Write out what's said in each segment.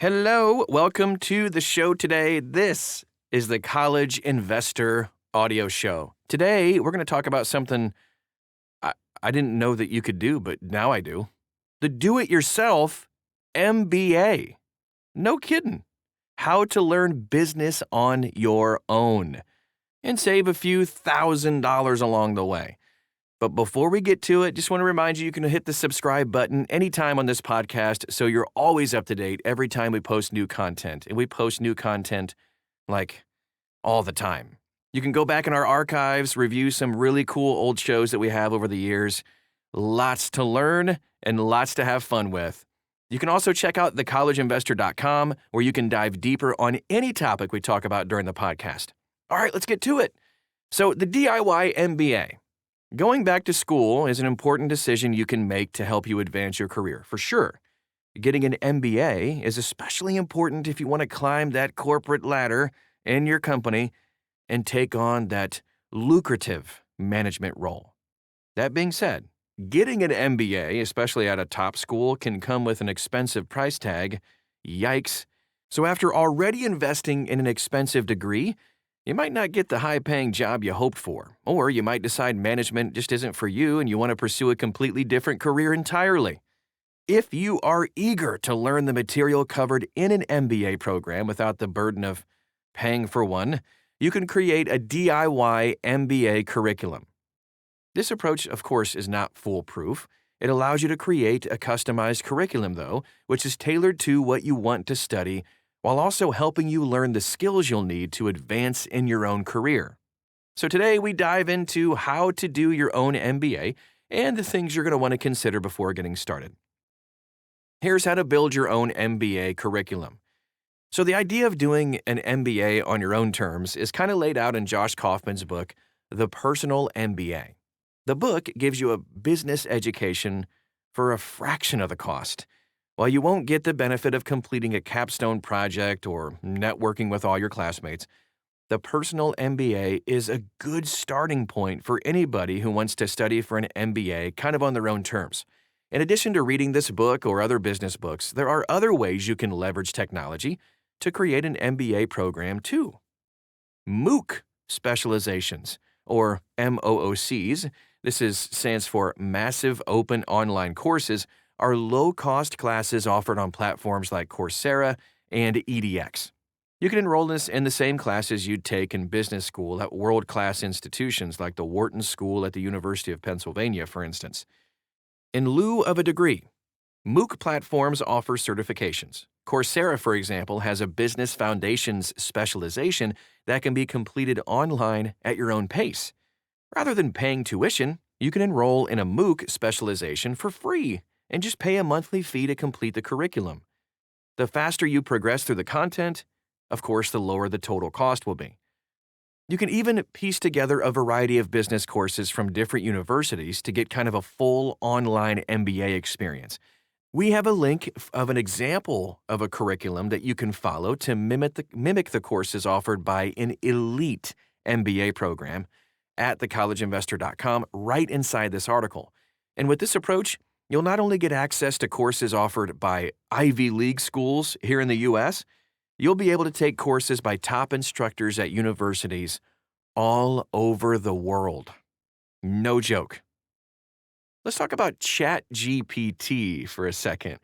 Hello, welcome to the show today. This is the College Investor Audio Show. Today, we're going to talk about something I, I didn't know that you could do, but now I do. The Do It Yourself MBA. No kidding. How to learn business on your own and save a few $1,000s along the way. But before we get to it, just want to remind you can hit the subscribe button anytime on this podcast so you're always up to date every time we post new content. And we post new content like all the time. You can go back in our archives, review some really cool old shows that we have over the years. Lots to learn and lots to have fun with. You can also check out thecollegeinvestor.com where you can dive deeper on any topic we talk about during the podcast. All right, let's get to it. So the DIY MBA. Going back to school is an important decision you can make to help you advance your career, for sure. Getting an MBA is especially important if you want to climb that corporate ladder in your company and take on that lucrative management role. That being said, getting an MBA, especially at a top school, can come with an expensive price tag. Yikes. So after already investing in an expensive degree, you might not get the high-paying job you hoped for, or you might decide management just isn't for you and you want to pursue a completely different career entirely. If you are eager to learn the material covered in an MBA program without the burden of paying for one, you can create a DIY MBA curriculum. This approach, of course, is not foolproof. It allows you to create a customized curriculum, though, which is tailored to what you want to study, while also helping you learn the skills you'll need to advance in your own career. So today we dive into how to do your own MBA and the things you're going to want to consider before getting started. Here's how to build your own MBA curriculum. So the idea of doing an MBA on your own terms is kind of laid out in Josh Kaufman's book, The Personal MBA. The book gives you a business education for a fraction of the cost. While you won't get the benefit of completing a capstone project or networking with all your classmates, the Personal MBA is a good starting point for anybody who wants to study for an MBA kind of on their own terms. In addition to reading this book or other business books, there are other ways you can leverage technology to create an MBA program too. MOOC specializations, or MOOCs, stands for Massive Open Online Courses, are low-cost classes offered on platforms like Coursera and edX. You can enroll in the same classes you'd take in business school at world-class institutions like the Wharton School at the University of Pennsylvania, for instance. In lieu of a degree, MOOC platforms offer certifications. Coursera, for example, has a business foundations specialization that can be completed online at your own pace. Rather than paying tuition, you can enroll in a MOOC specialization for free and just pay a monthly fee to complete the curriculum. The faster you progress through the content, of course, the lower the total cost will be. You can even piece together a variety of business courses from different universities to get kind of a full online MBA experience. We have a link of an example of a curriculum that you can follow to mimic the courses offered by an elite MBA program at thecollegeinvestor.com right inside this article. And with this approach, you'll not only get access to courses offered by Ivy League schools here in the U.S., you'll be able to take courses by top instructors at universities all over the world. No joke. Let's talk about ChatGPT for a second.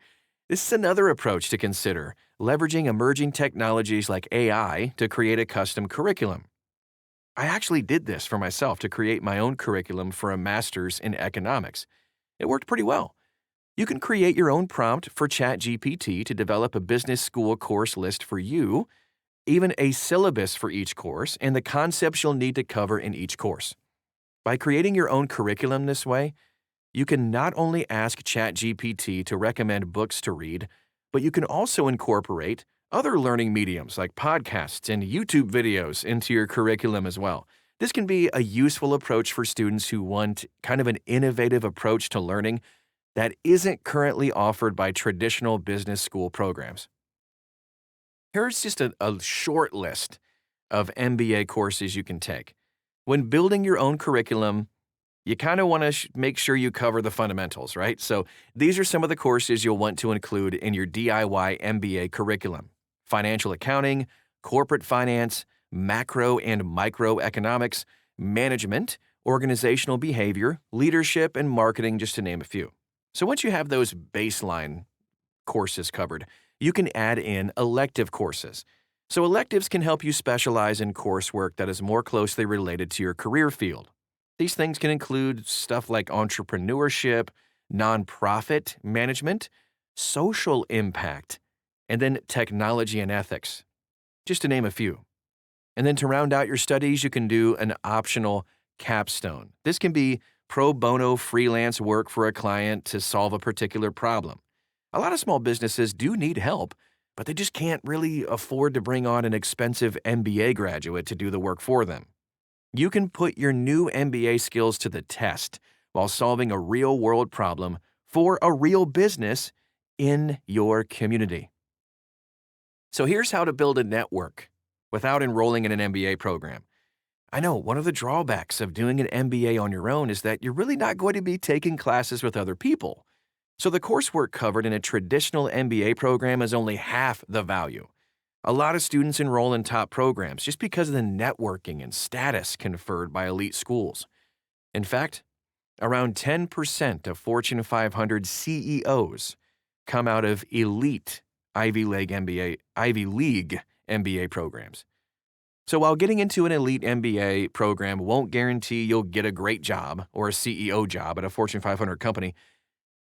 This is another approach to consider, leveraging emerging technologies like AI to create a custom curriculum. I actually did this for myself to create my own curriculum for a master's in economics. It worked pretty well. You can create your own prompt for ChatGPT to develop a business school course list for you, even a syllabus for each course, and the concepts you'll need to cover in each course. By creating your own curriculum this way, you can not only ask ChatGPT to recommend books to read, but you can also incorporate other learning mediums like podcasts and YouTube videos into your curriculum as well. This can be a useful approach for students who want kind of an innovative approach to learning that isn't currently offered by traditional business school programs. Here's just a short list of MBA courses you can take. When building your own curriculum, you kind of want to make sure you cover the fundamentals, right? So these are some of the courses you'll want to include in your DIY MBA curriculum: financial accounting, corporate finance, macro and microeconomics, management, organizational behavior, leadership, and marketing, just to name a few. So once you have those baseline courses covered, you can add in elective courses. So electives can help you specialize in coursework that is more closely related to your career field. These things can include stuff like entrepreneurship, nonprofit management, social impact, and then technology and ethics, just to name a few. And then to round out your studies, you can do an optional capstone. This can be pro bono freelance work for a client to solve a particular problem. A lot of small businesses do need help, but they just can't really afford to bring on an expensive MBA graduate to do the work for them. You can put your new MBA skills to the test while solving a real-world problem for a real business in your community. So here's how to build a network without enrolling in an MBA program. I know one of the drawbacks of doing an MBA on your own is that you're really not going to be taking classes with other people. So the coursework covered in a traditional MBA program is only half the value. A lot of students enroll in top programs just because of the networking and status conferred by elite schools. In fact, around 10% of Fortune 500 CEOs come out of elite Ivy League MBA programs. So while getting into an elite MBA program won't guarantee you'll get a great job or a CEO job at a Fortune 500 company,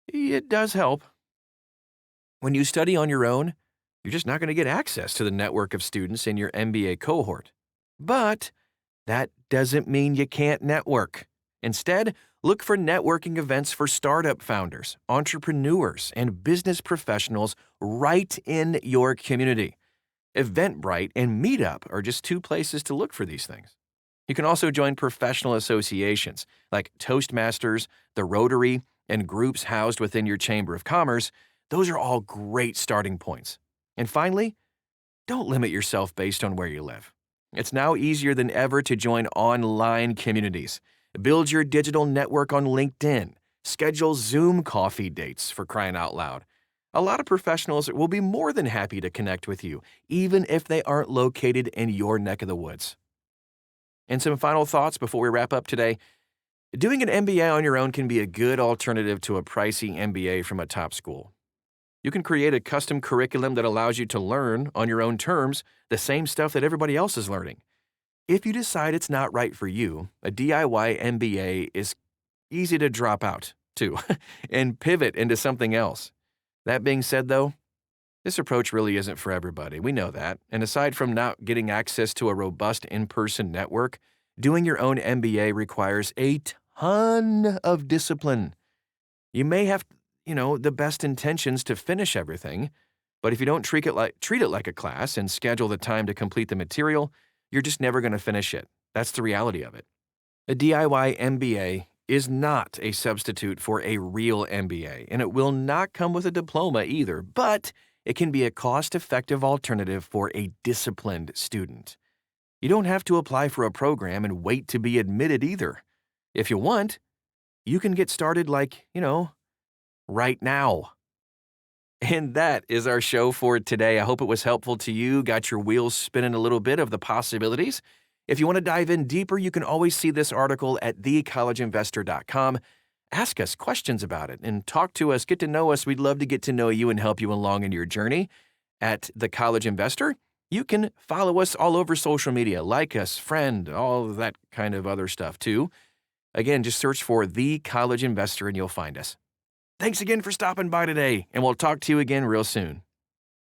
it does help. When you study on your own, you're just not going to get access to the network of students in your MBA cohort. But that doesn't mean you can't network. Instead, look for networking events for startup founders, entrepreneurs, and business professionals right in your community. Eventbrite and Meetup are just two places to look for these things. You can also join professional associations like Toastmasters, the Rotary, and groups housed within your Chamber of Commerce. Those are all great starting points. And finally, don't limit yourself based on where you live. It's now easier than ever to join online communities. Build your digital network on LinkedIn. Schedule Zoom coffee dates, for crying out loud. A lot of professionals will be more than happy to connect with you, even if they aren't located in your neck of the woods. And some final thoughts before we wrap up today. Doing an MBA on your own can be a good alternative to a pricey MBA from a top school. You can create a custom curriculum that allows you to learn on your own terms the same stuff that everybody else is learning. If you decide it's not right for you, a DIY MBA is easy to drop out, too, and pivot into something else. That being said, though, this approach really isn't for everybody. We know that. And aside from not getting access to a robust in-person network, doing your own MBA requires a ton of discipline. You may have, the best intentions to finish everything, but if you don't treat it like a class and schedule the time to complete the material, you're just never going to finish it. That's the reality of it. A DIY MBA is not a substitute for a real MBA, and it will not come with a diploma either, but it can be a cost-effective alternative for a disciplined student. You don't have to apply for a program and wait to be admitted either. If you want, you can get started right now. And that is our show for today. I hope it was helpful to you, got your wheels spinning a little bit of the possibilities. If you want to dive in deeper, you can always see this article at thecollegeinvestor.com. Ask us questions about it and talk to us, get to know us. We'd love to get to know you and help you along in your journey. At The College Investor, you can follow us all over social media, like us, friend, all of that kind of other stuff too. Again, just search for The College Investor and you'll find us. Thanks again for stopping by today, and we'll talk to you again real soon.